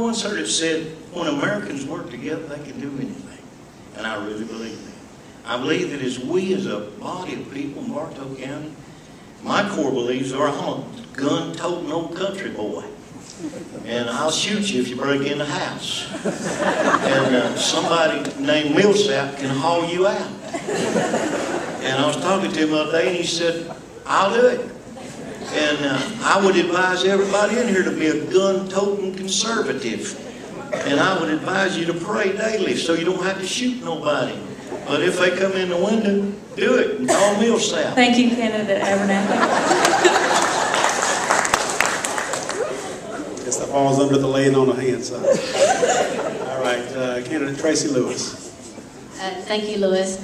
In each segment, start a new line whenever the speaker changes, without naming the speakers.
once heard it said, when Americans work together, they can do anything. And I really believe that. I believe that as we, as a body of people in Bartow County, my core beliefs are I'm a gun-toting old country boy. And I'll shoot you if you break in the house. And somebody named Millsap can haul you out. And I was talking to him the other day, and he said, I'll do it. And I would advise everybody in here to be a gun-toting conservative. And I would advise you to pray daily so you don't have to shoot nobody. But if they come in the window, do it and call Millsap.
Thank you, candidate Abernathy.
Guess that falls under the laying on the hands side. All right, candidate Tracy Lewis.
Thank you, Lewis.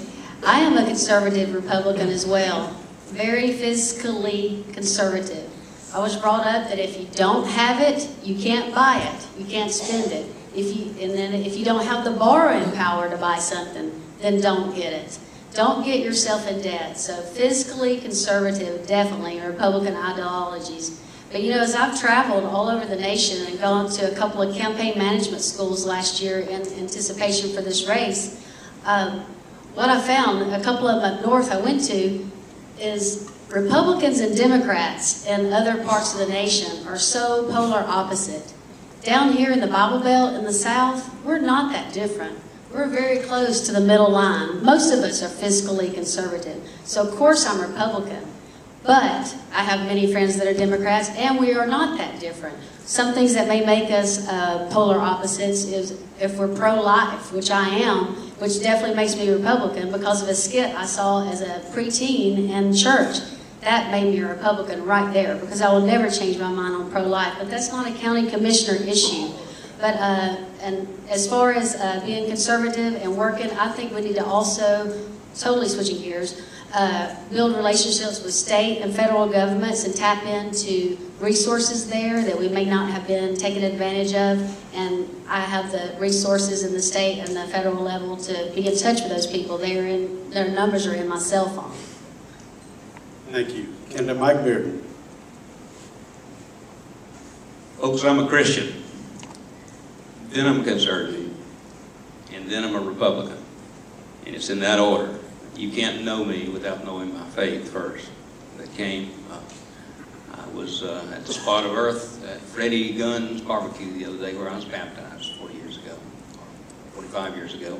I am a conservative Republican as well. Very fiscally conservative. I was brought up that if you don't have it, you can't buy it. You can't spend it. If you don't have the borrowing power to buy something, then don't get it. Don't get yourself in debt. So fiscally conservative, definitely, Republican ideologies. But you know, as I've traveled all over the nation and gone to a couple of campaign management schools last year in anticipation for this race, what I found, a couple of them up north I went to, is Republicans and Democrats in other parts of the nation are so polar opposite. Down here in the Bible Belt in the South, we're not that different. We're very close to the middle line. Most of us are fiscally conservative. So of course I'm Republican. But I have many friends that are Democrats, and we are not that different. Some things that may make us polar opposites is if we're pro-life, which I am, which definitely makes me Republican because of a skit I saw as a preteen in church. That made me a Republican right there, because I will never change my mind on pro-life. But that's not a county commissioner issue. But and as far as being conservative and working, I think we need to also, totally switching gears, build relationships with state and federal governments and tap into resources there that we may not have been taken advantage of. And I have the resources in the state and the federal level to be in touch with those people. Their numbers are in my cell phone.
Thank you. Candidate Mike Bearden.
Folks, I'm a Christian, then I'm a conservative, and then I'm a Republican. And it's in that order. You can't know me without knowing my faith first. That came, I was at the Spot of Earth at Freddie Gunn's barbecue the other day where I was baptized 40 years ago, or 45 years ago.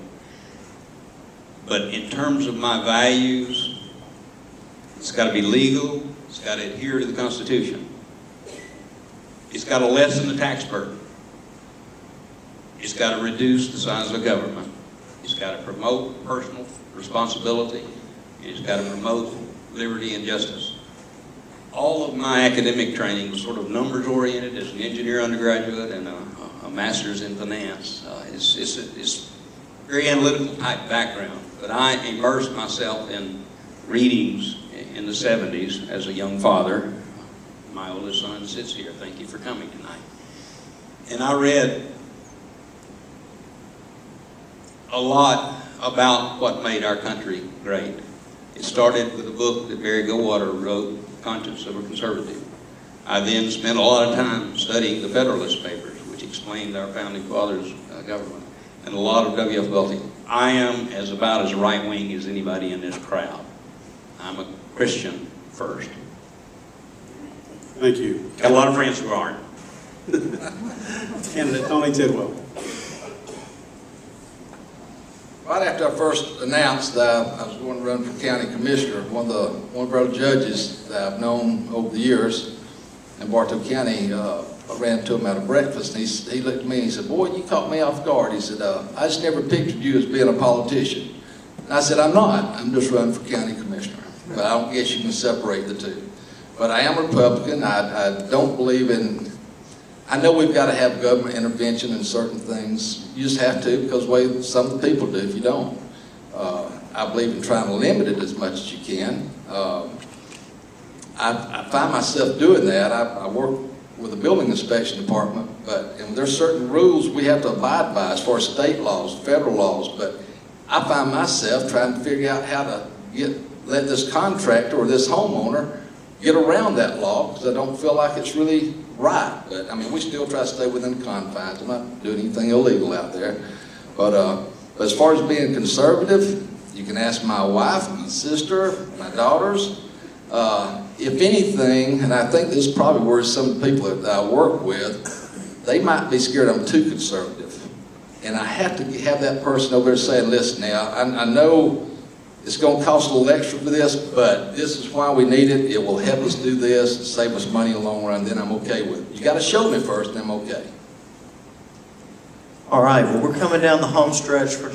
But in terms of my values, it's got to be legal, it's got to adhere to the Constitution. It's got to lessen the tax burden. It's got to reduce the size of the government. It's got to promote personal responsibility. And it's got to promote liberty and justice. All of my academic training was sort of numbers oriented as an engineer undergraduate and a master's in finance. It's a very analytical type background, but I immersed myself in readings in the 70s as a young father. My oldest son sits here. Thank you for coming tonight. And I read a lot about what made our country great. It started with a book that Barry Goldwater wrote, Conscience of a Conservative. I then spent a lot of time studying the Federalist Papers, which explained our founding fathers' government, and a lot of W.F. Welty. I am about as right-wing as anybody in this crowd. I'm a Christian first.
Thank you.
Got a lot of friends who aren't.
Candidate Tony Tidwell.
Right after I first announced that I was going to run for county commissioner, one of our judges that I've known over the years in Bartow County, I ran into him at a breakfast, and he looked at me and he said, "Boy, you caught me off guard." He said, "I just never pictured you as being a politician." And I said, "I'm not. I'm just running for county commissioner." But I don't guess you can separate the two. But I am a Republican. I don't believe in, I know we've got to have government intervention in certain things. You just have to, because the way some of the people do if you don't. I believe in trying to limit it as much as you can. I find myself doing that. I work with the building inspection department, and there's certain rules we have to abide by as far as state laws, federal laws, but I find myself trying to figure out how to let this contractor or this homeowner get around that law because I don't feel like it's really right. But I mean, we still try to stay within the confines. I'm not doing anything illegal out there. But as far as being conservative, you can ask my wife, my sister, my daughters. If anything, and I think this is probably where some of the people that I work with, they might be scared I'm too conservative. And I have to have that person over there saying, listen now, I know it's going to cost a little extra for this, but this is why we need it. It will help us do this and save us money in the long run, then I'm okay with it. You got to show me first, and I'm okay.
All right, well, we're coming down the home stretch for